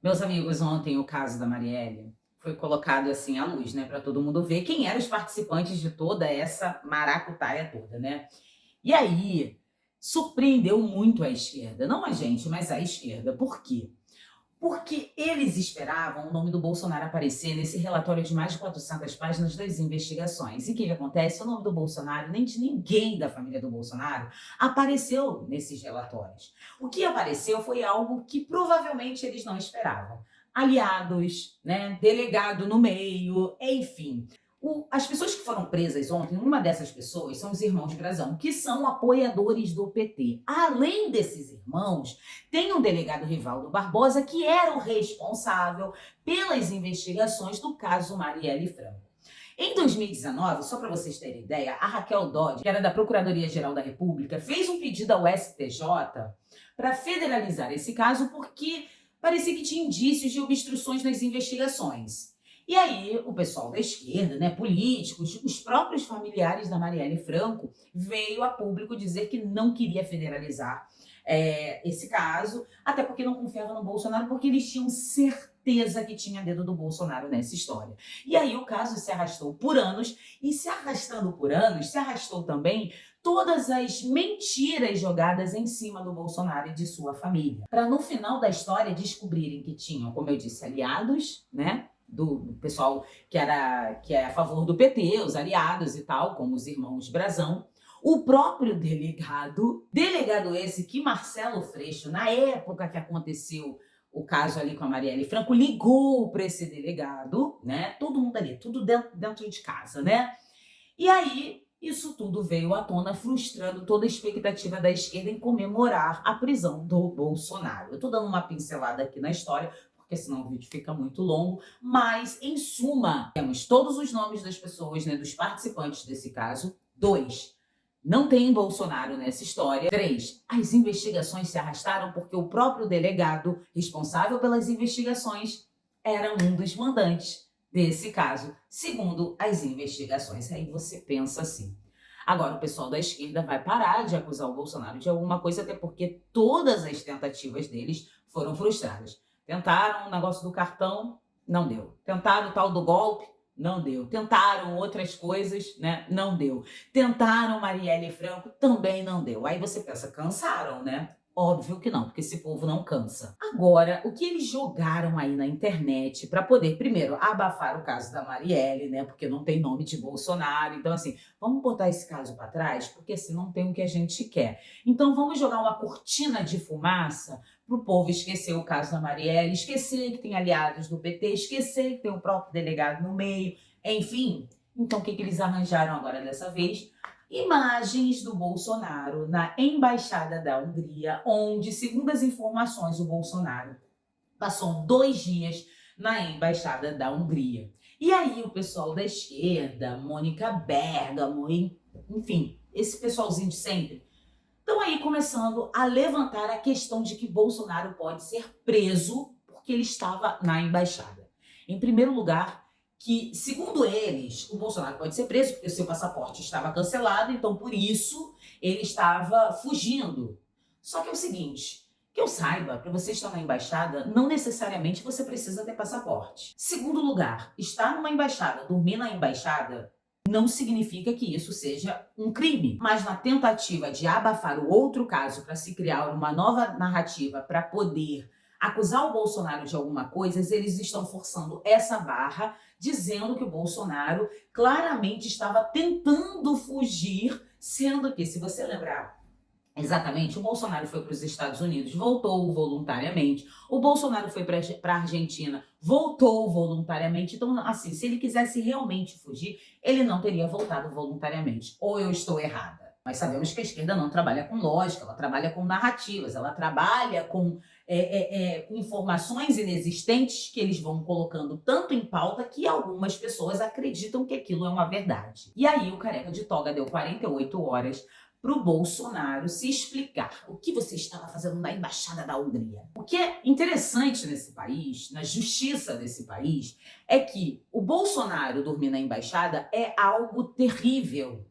Meus amigos, ontem o caso da Marielle foi colocado assim à luz, né, para todo mundo ver quem eram os participantes de toda essa maracutaia toda, né? E aí surpreendeu muito a esquerda, não a gente, mas a esquerda. Por quê? Porque eles esperavam o nome do Bolsonaro aparecer nesse relatório de mais de 400 páginas das investigações. E o que acontece? O nome do Bolsonaro, nem de ninguém da família do Bolsonaro, apareceu nesses relatórios. O que apareceu foi algo que provavelmente eles não esperavam. Aliados, né, delegado no meio, enfim. As pessoas que foram presas ontem, uma dessas pessoas são os irmãos Brazão, que são apoiadores do PT. Além desses irmãos, tem um delegado Rivaldo Barbosa, que era o responsável pelas investigações do caso Marielle Franco. Em 2019, só para vocês terem ideia, a Raquel Dodge, que era da Procuradoria-Geral da República, fez um pedido ao STJ para federalizar esse caso porque parecia que tinha indícios de obstruções nas investigações. E aí, o pessoal da esquerda, né, políticos, os próprios familiares da Marielle Franco, veio a público dizer que não queria federalizar esse caso, até porque não confiava no Bolsonaro, porque eles tinham certeza que tinha dedo do Bolsonaro nessa história. E aí o caso se arrastou por anos, e se arrastando por anos, se arrastou também todas as mentiras jogadas em cima do Bolsonaro e de sua família. Para no final da história descobrirem que tinham, como eu disse, aliados, né? Do pessoal que é a favor do PT, os aliados e tal, como os irmãos Brazão, o próprio delegado esse que Marcelo Freixo, na época que aconteceu o caso ali com a Marielle Franco, ligou para esse delegado, né? Todo mundo ali, tudo dentro de casa, né? E aí, isso tudo veio à tona, frustrando toda a expectativa da esquerda em comemorar a prisão do Bolsonaro. Eu estou dando uma pincelada aqui na história, porque senão o vídeo fica muito longo, mas, em suma, temos todos os nomes das pessoas, né, dos participantes desse caso. 2, não tem Bolsonaro nessa história. 3, as investigações se arrastaram porque o próprio delegado responsável pelas investigações era um dos mandantes desse caso, segundo as investigações. Aí você pensa assim. Agora, o pessoal da esquerda vai parar de acusar o Bolsonaro de alguma coisa, até porque todas as tentativas deles foram frustradas. Tentaram o negócio do cartão, não deu. Tentaram o tal do golpe, não deu. Tentaram outras coisas, né? Não deu. Tentaram Marielle Franco, também não deu. Aí você pensa, cansaram, né? Óbvio que não, porque esse povo não cansa. Agora, o que eles jogaram aí na internet para poder, primeiro, abafar o caso da Marielle, né? Porque não tem nome de Bolsonaro. Então, assim, vamos botar esse caso para trás, porque assim não tem o que a gente quer. Então, vamos jogar uma cortina de fumaça para o povo esquecer o caso da Marielle, esquecer que tem aliados do PT, esquecer que tem o próprio delegado no meio, enfim. Então, o que eles arranjaram agora dessa vez? Imagens do Bolsonaro na Embaixada da Hungria, onde, segundo as informações, o Bolsonaro passou 2 dias na Embaixada da Hungria. E aí o pessoal da esquerda, Mônica Bergamo, enfim, esse pessoalzinho de sempre, estão aí começando a levantar a questão de que Bolsonaro pode ser preso porque ele estava na embaixada. Em primeiro lugar, que, segundo eles, o Bolsonaro pode ser preso porque o seu passaporte estava cancelado, então por isso ele estava fugindo. Só que é o seguinte, que eu saiba, para você estar na embaixada, não necessariamente você precisa ter passaporte. Segundo lugar, estar numa embaixada, dormir na embaixada, não significa que isso seja um crime. Mas na tentativa de abafar o outro caso para se criar uma nova narrativa para poder acusar o Bolsonaro de alguma coisa, eles estão forçando essa barra, dizendo que o Bolsonaro claramente estava tentando fugir, sendo que, se você lembrar, exatamente, o Bolsonaro foi para os Estados Unidos, voltou voluntariamente. O Bolsonaro foi para a Argentina, voltou voluntariamente. Então, assim, se ele quisesse realmente fugir, ele não teria voltado voluntariamente. Ou eu estou errada? Nós sabemos que a esquerda não trabalha com lógica, ela trabalha com narrativas, ela trabalha com informações inexistentes que eles vão colocando tanto em pauta que algumas pessoas acreditam que aquilo é uma verdade. E aí o Careca de Toga deu 48 horas para o Bolsonaro se explicar o que você estava fazendo na Embaixada da Hungria. O que é interessante nesse país, na justiça desse país, é que o Bolsonaro dormir na embaixada é algo terrível.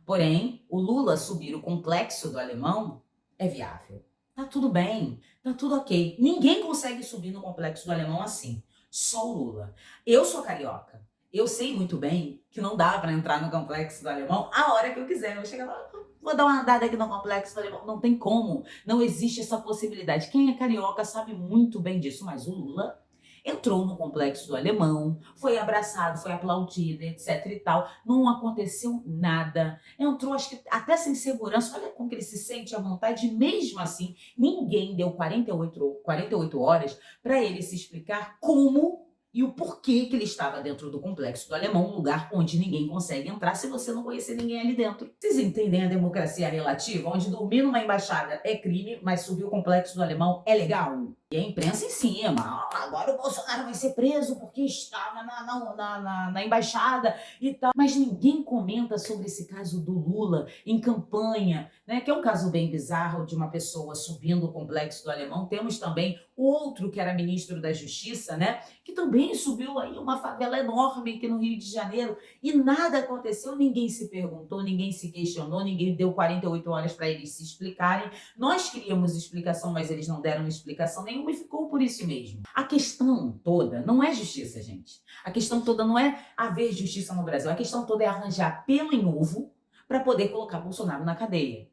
Porém, o Lula subir o complexo do alemão é viável. Tá tudo bem, tá tudo ok. Ninguém consegue subir no Complexo do Alemão assim, só o Lula. Eu sou carioca, eu sei muito bem que não dá para entrar no Complexo do Alemão a hora que eu quiser. Eu vou chegar lá, vou dar uma andada aqui no Complexo do Alemão. Não tem como, não existe essa possibilidade. Quem é carioca sabe muito bem disso, mas o Lula entrou no Complexo do Alemão, foi abraçado, foi aplaudido, etc e tal. Não aconteceu nada. Entrou, acho que até sem segurança. Olha como que ele se sente à vontade. Mesmo assim, ninguém deu 48 horas para ele se explicar como e o porquê que ele estava dentro do Complexo do Alemão, um lugar onde ninguém consegue entrar se você não conhecer ninguém ali dentro. Vocês entendem a democracia relativa, onde dormir numa embaixada é crime, mas subir o Complexo do Alemão é legal? E a imprensa em cima. Agora o Bolsonaro vai ser preso porque estava na embaixada e tal. Mas ninguém comenta sobre esse caso do Lula em campanha, né? Que é um caso bem bizarro de uma pessoa subindo o Complexo do Alemão. Temos também outro que era ministro da Justiça, né? Que também subiu aí uma favela enorme aqui no Rio de Janeiro e nada aconteceu. Ninguém se perguntou, ninguém se questionou, ninguém deu 48 horas para eles se explicarem. Nós queríamos explicação, mas eles não deram explicação nenhuma e ficou por isso mesmo. A questão toda não é justiça, gente. A questão toda não é haver justiça no Brasil. A questão toda é arranjar pelo em ovo para poder colocar Bolsonaro na cadeia.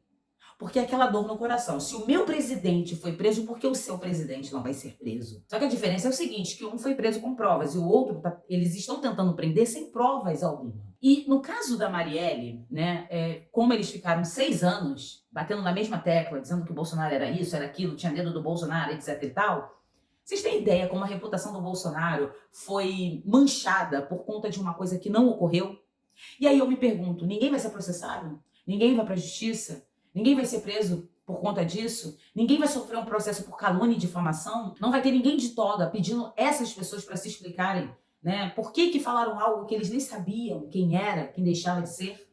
Porque é aquela dor no coração. Se o meu presidente foi preso, por que o seu presidente não vai ser preso? Só que a diferença é o seguinte, que um foi preso com provas e o outro, eles estão tentando prender sem provas alguma. E no caso da Marielle, né, como eles ficaram 6 anos batendo na mesma tecla, dizendo que o Bolsonaro era isso, era aquilo, tinha dedo do Bolsonaro, etc e tal, vocês têm ideia como a reputação do Bolsonaro foi manchada por conta de uma coisa que não ocorreu? E aí eu me pergunto, ninguém vai ser processado? Ninguém vai para a justiça? Ninguém vai ser preso por conta disso? Ninguém vai sofrer um processo por calúnia e difamação? Não vai ter ninguém de toga pedindo essas pessoas para se explicarem, né? Por que falaram algo que eles nem sabiam quem era, quem deixava de ser?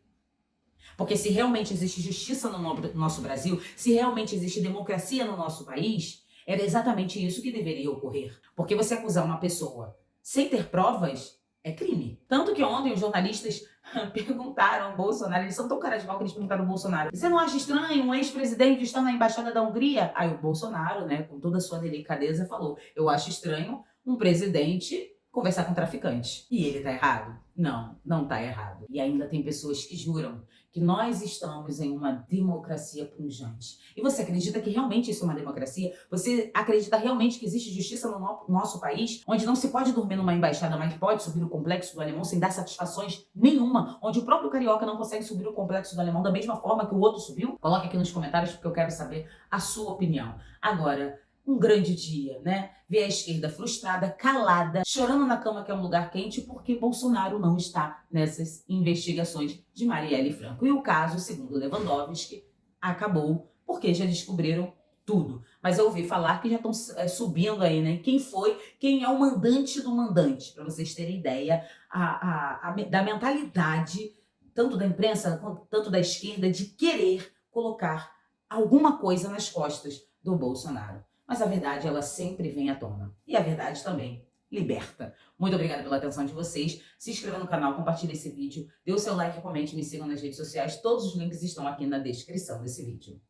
Porque se realmente existe justiça no nosso Brasil, se realmente existe democracia no nosso país, era exatamente isso que deveria ocorrer. Porque você acusar uma pessoa sem ter provas é crime. Tanto que ontem os jornalistas perguntaram ao Bolsonaro, eles são tão caras de pau que eles perguntaram ao Bolsonaro: você não acha estranho um ex-presidente estar na embaixada da Hungria? Aí o Bolsonaro, né, com toda a sua delicadeza, falou: eu acho estranho um presidente conversar com traficante. E ele tá errado? Não, não tá errado. E ainda tem pessoas que juram que nós estamos em uma democracia pungente. E você acredita que realmente isso é uma democracia? Você acredita realmente que existe justiça no nosso país, onde não se pode dormir numa embaixada, mas pode subir o Complexo do Alemão sem dar satisfações nenhuma, onde o próprio carioca não consegue subir o Complexo do Alemão da mesma forma que o outro subiu? Coloque aqui nos comentários porque eu quero saber a sua opinião. Agora, um grande dia, né? Ver a esquerda frustrada, calada, chorando na cama que é um lugar quente porque Bolsonaro não está nessas investigações de Marielle Franco. E o caso, segundo Lewandowski, acabou porque já descobriram tudo. Mas eu ouvi falar que já estão subindo aí, né? Quem é o mandante do mandante, para vocês terem ideia da mentalidade, tanto da imprensa quanto tanto da esquerda, de querer colocar alguma coisa nas costas do Bolsonaro. Mas a verdade, ela sempre vem à tona. E a verdade também liberta. Muito obrigada pela atenção de vocês. Se inscreva no canal, compartilhe esse vídeo, dê o seu like, comente, me sigam nas redes sociais. Todos os links estão aqui na descrição desse vídeo.